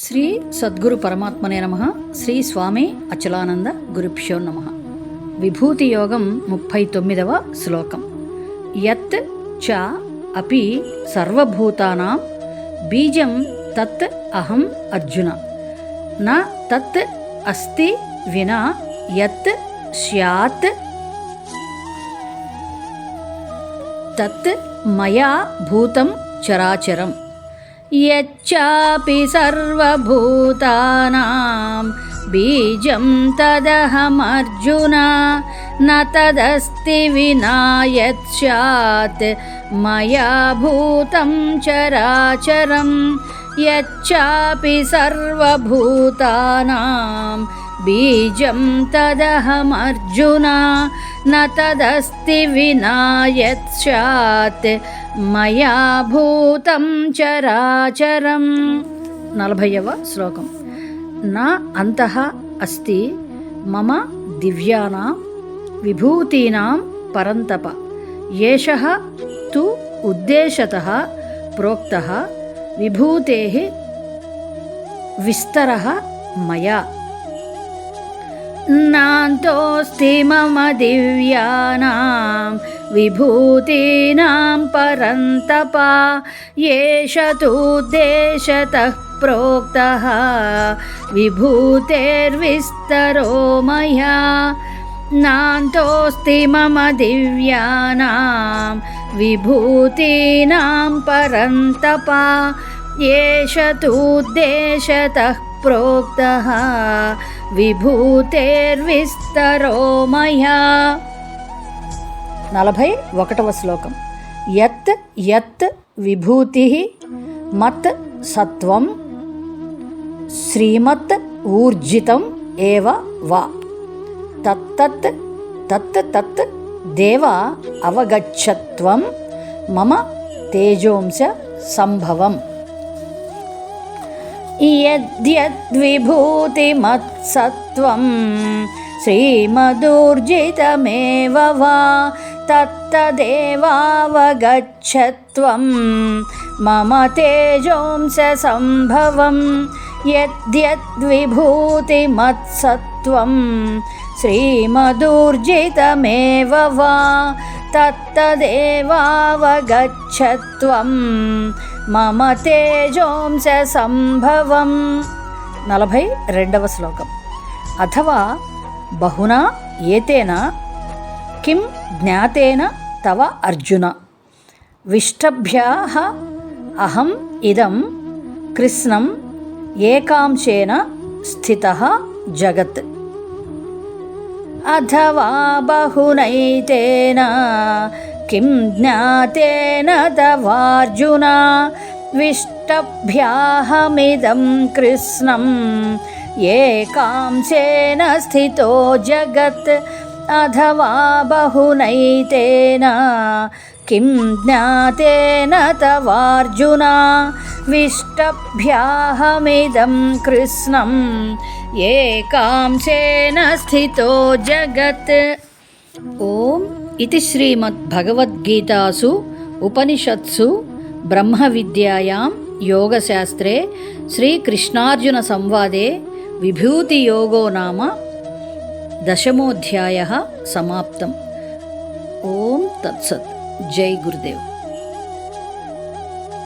శ్రీ సద్గురు పరమాత్మనే నమః. శ్రీ స్వామి అచలానంద గురుభ్యో నమః. విభూతి యోగం 39వ శ్లోకం. యత్ చ అపి సర్వభూతానాం బీజం తత్ అహం అర్జున. న తత్ అస్తి వినా యత్ స్యాత్ తత్ మయా భూతం చరాచరం. యచ్చాపి సర్వభూతానాం బీజం తదహమర్జున. న తదస్తి వినా యత్ స్యాత్ మయా భూతం చరాచరం. యచ్చాపి సర్వభూతానాం బీజం తదహమర్జున. న తదస్తి వినా యత్ స్యాత్ మయా భూతం చరాచరం. 40వ శ్లోకం. నా అంతః అస్తి మమ దివ్యానాం విభూతీనాం పరంతప. ఏషః తు ఉద్దేశతః ప్రోక్తః విభూతేః విస్తరః మయా. నాంతోస్తి మమ దివ్యానాం విభూతీనాం పరంతప. ఏష తూద్దేశతః ప్రోక్తః విభూతేర్విస్తరో మయా. నాంతోస్తి మమ దివ్యానాం విభూతీనాం పరంతప. ఏష తూద్దేశతః ప్రోక్తః విభూతేర్విస్తరో మయా. 41వ శ్లోకం. యత్ యత్ విభూతిః మత్ సత్వం శ్రీమత్ ఊర్జితం ఏవ వా. తత్తత్ తత్ తత్ దేవ అవగచ్చత్వం మమ తేజోంశ సంభవం. యద్యద్విభూతిమత్సత్వం శ్రీమదూర్జితమేవ వా. తత్తదేవావగచ్చత్వం మమ తేజోంశ సంభవం. యద్యద్విభూతిమత్సత్వం శ్రీమదూర్జితమేవ వా. తత్తదేవావగచ్చత్వం మమ తేజోంశ సంభవం. 42వ శ్లోకం. అథవా బహునా ఏతేన కిం జ్ఞాతేన తవ అర్జున. విష్టభ్యాః అహం ఇదం కృష్ణం ఏకాంశేన స్థితః జగత్. అథవా బహునైతేన కిం జ్ఞాతేన తవార్జున. విష్టభ్యాహమిదం కృష్ణం ఏకాంశేన స్థితో జగత్. అథవా బహునైతేన కిం జ్ఞాతేన తవార్జున. విష్టభ్యాహమిదం కృష్ణం ఏకాంశేన స్థితో జగత్. ఓం ఇతి శ్రీమద్భగవద్గీతాసు ఉపనిషత్సు బ్రహ్మ విద్యాయాం యోగశాస్త్రే శ్రీకృష్ణార్జున సంవాదే విభూతియోగో నామ 10మోऽధ్యాయः సమాప్తం. ఓం తత్సత్. జై గురుదేవ్.